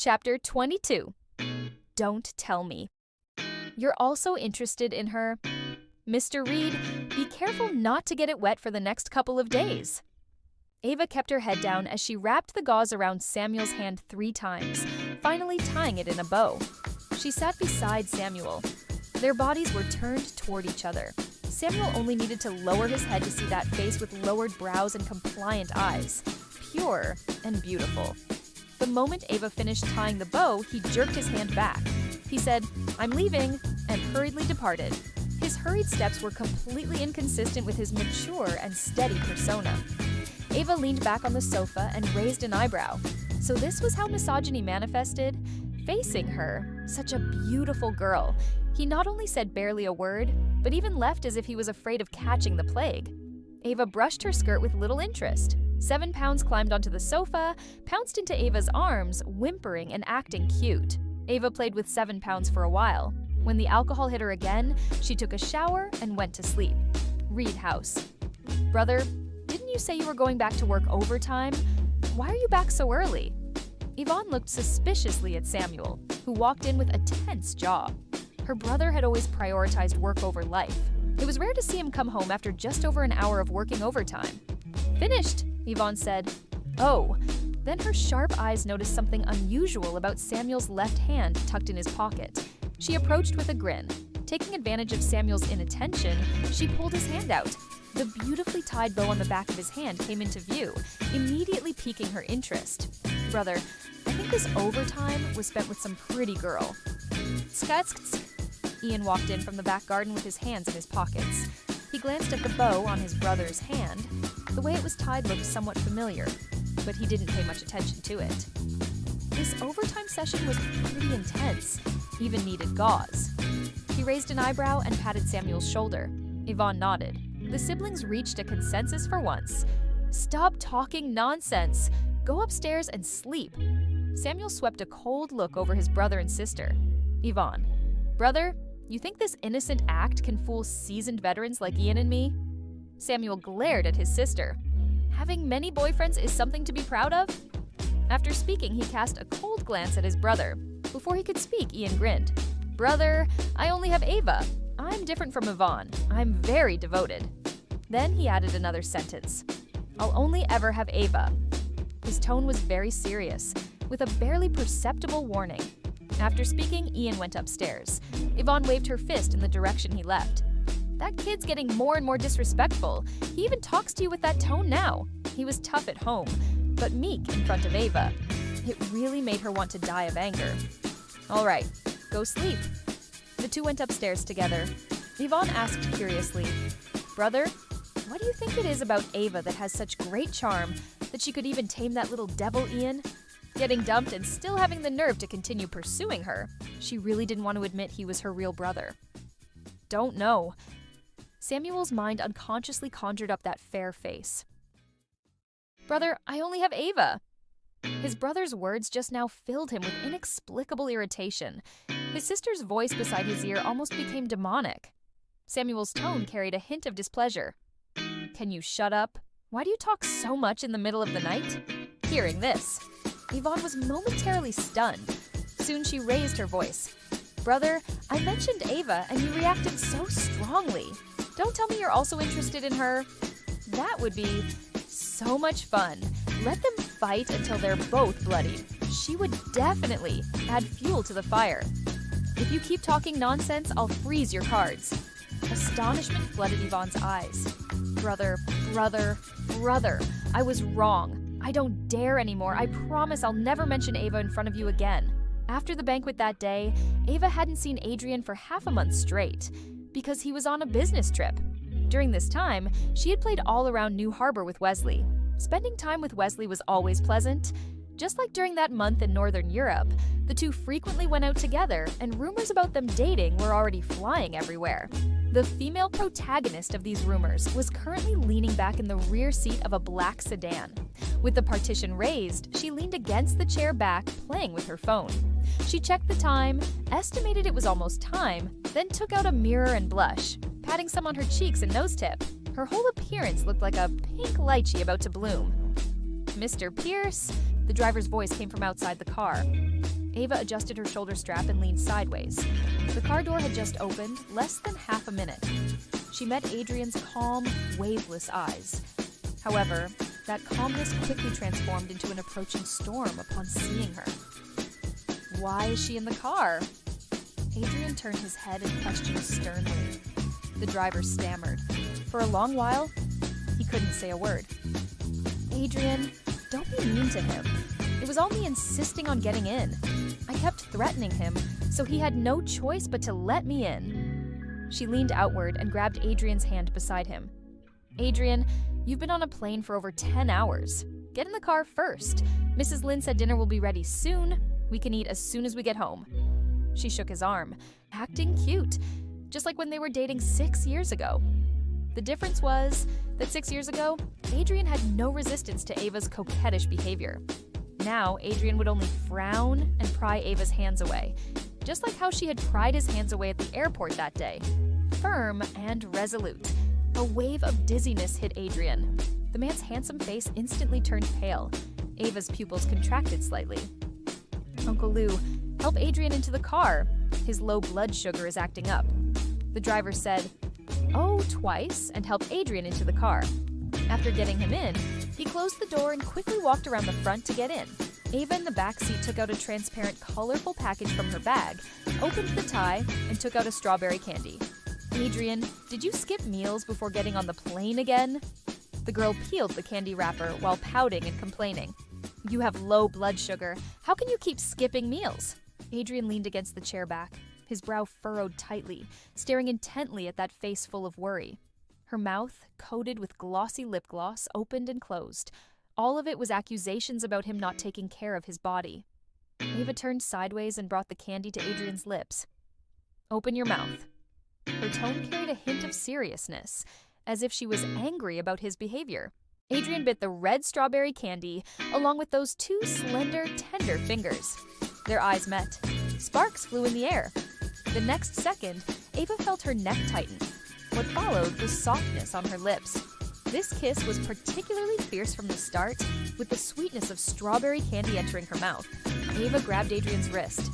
Chapter 22. Don't tell me. You're also interested in her? Mr. Reed, be careful not to get it wet for the next couple of days. Ava kept her head down as she wrapped the gauze around Samuel's hand 3 times, finally tying it in a bow. She sat beside Samuel. Their bodies were turned toward each other. Samuel only needed to lower his head to see that face with lowered brows and compliant eyes, pure and beautiful. The moment Ava finished tying the bow, he jerked his hand back. He said, "I'm leaving," and hurriedly departed. His hurried steps were completely inconsistent with his mature and steady persona. Ava leaned back on the sofa and raised an eyebrow. So this was how misogyny manifested? Facing her, such a beautiful girl, he not only said barely a word, but even left as if he was afraid of catching the plague. Ava brushed her skirt with little interest. 7 pounds climbed onto the sofa, pounced into Ava's arms, whimpering and acting cute. Ava played with 7 pounds for a while. When the alcohol hit her again, she took a shower and went to sleep. Reed House. Brother, didn't you say you were going back to work overtime? Why are you back so early? Yvonne looked suspiciously at Samuel, who walked in with a tense jaw. Her brother had always prioritized work over life. It was rare to see him come home after just over an hour of working overtime. Finished, Yvonne said. Oh. Then her sharp eyes noticed something unusual about Samuel's left hand tucked in his pocket. She approached with a grin. Taking advantage of Samuel's inattention, she pulled his hand out. The beautifully tied bow on the back of his hand came into view, immediately piquing her interest. Brother, I think this overtime was spent with some pretty girl. Tsk. Ian walked in from the back garden with his hands in his pockets. He glanced at the bow on his brother's hand. The way it was tied looked somewhat familiar, but he didn't pay much attention to it. This overtime session was pretty intense, even needed gauze. He raised an eyebrow and patted Samuel's shoulder. Yvonne nodded. The siblings reached a consensus for once. Stop talking nonsense. Go upstairs and sleep. Samuel swept a cold look over his brother and sister. Yvonne, brother, you think this innocent act can fool seasoned veterans like Ian and me? Samuel glared at his sister. Having many boyfriends is something to be proud of? After speaking, he cast a cold glance at his brother. Before he could speak, Ian grinned. Brother, I only have Ava. I'm different from Yvonne. I'm very devoted. Then he added another sentence. I'll only ever have Ava. His tone was very serious, with a barely perceptible warning. After speaking, Ian went upstairs. Yvonne waved her fist in the direction he left. That kid's getting more and more disrespectful. He even talks to you with that tone now. He was tough at home, but meek in front of Ava. It really made her want to die of anger. All right, go sleep. The two went upstairs together. Yvonne asked curiously, Brother, what do you think it is about Ava that has such great charm that she could even tame that little devil Ian? Getting dumped and still having the nerve to continue pursuing her, she really didn't want to admit he was her real brother. Don't know. Samuel's mind unconsciously conjured up that fair face. Brother, I only have Ava. His brother's words just now filled him with inexplicable irritation. His sister's voice beside his ear almost became demonic. Samuel's tone carried a hint of displeasure. Can you shut up? Why do you talk so much in the middle of the night? Hearing this, Yvonne was momentarily stunned. Soon she raised her voice. Brother, I mentioned Ava and you reacted so strongly. Don't tell me you're also interested in her. That would be so much fun. Let them fight until they're both bloodied. She would definitely add fuel to the fire. If you keep talking nonsense, I'll freeze your cards. Astonishment flooded Yvonne's eyes. Brother, I was wrong. I don't dare anymore. I promise I'll never mention Ava in front of you again. After the banquet that day, Ava hadn't seen Adrian for half a month straight, because he was on a business trip. During this time, she had played all around New Harbor with Wesley. Spending time with Wesley was always pleasant. Just like during that month in Northern Europe, the two frequently went out together, and rumors about them dating were already flying everywhere. The female protagonist of these rumors was currently leaning back in the rear seat of a black sedan. With the partition raised, she leaned against the chair back, playing with her phone. She checked the time, estimated it was almost time, then took out a mirror and blush, patting some on her cheeks and nose tip. Her whole appearance looked like a pink lychee about to bloom. Mr. Pierce? The driver's voice came from outside the car. Ava adjusted her shoulder strap and leaned sideways. The car door had just opened, less than half a minute. She met Adrian's calm, waveless eyes. However, that calmness quickly transformed into an approaching storm upon seeing her. Why is she in the car? Adrian turned his head and questioned sternly. The driver stammered. For a long while, he couldn't say a word. Adrian, don't be mean to him. It was all me insisting on getting in. I kept threatening him, so he had no choice but to let me in. She leaned outward and grabbed Adrian's hand beside him. Adrian, you've been on a plane for over 10 hours. Get in the car first. Mrs. Lynn said dinner will be ready soon. We can eat as soon as we get home. She shook his arm, acting cute, just like when they were dating 6 years ago. The difference was that 6 years ago, Adrian had no resistance to Ava's coquettish behavior. Now, Adrian would only frown and pry Ava's hands away, just like how she had pried his hands away at the airport that day. Firm and resolute. A wave of dizziness hit Adrian. The man's handsome face instantly turned pale. Ava's pupils contracted slightly. Uncle Lou, help Adrian into the car. His low blood sugar is acting up. The driver said, "Oh," twice and helped Adrian into the car. After getting him in, he closed the door and quickly walked around the front to get in. Ava in the back seat took out a transparent, colorful package from her bag, opened the tie, and took out a strawberry candy. "Adrian, did you skip meals before getting on the plane again?" The girl peeled the candy wrapper while pouting and complaining. "You have low blood sugar. How can you keep skipping meals?" Adrian leaned against the chair back, his brow furrowed tightly, staring intently at that face full of worry. Her mouth, coated with glossy lip gloss, opened and closed. All of it was accusations about him not taking care of his body. Ava turned sideways and brought the candy to Adrian's lips. "Open your mouth." Her tone carried a hint of seriousness, as if she was angry about his behavior. Adrian bit the red strawberry candy, along with those two slender, tender fingers. Their eyes met. Sparks flew in the air. The next second, Ava felt her neck tighten. What followed was softness on her lips. This kiss was particularly fierce from the start, with the sweetness of strawberry candy entering her mouth. Ava grabbed Adrian's wrist.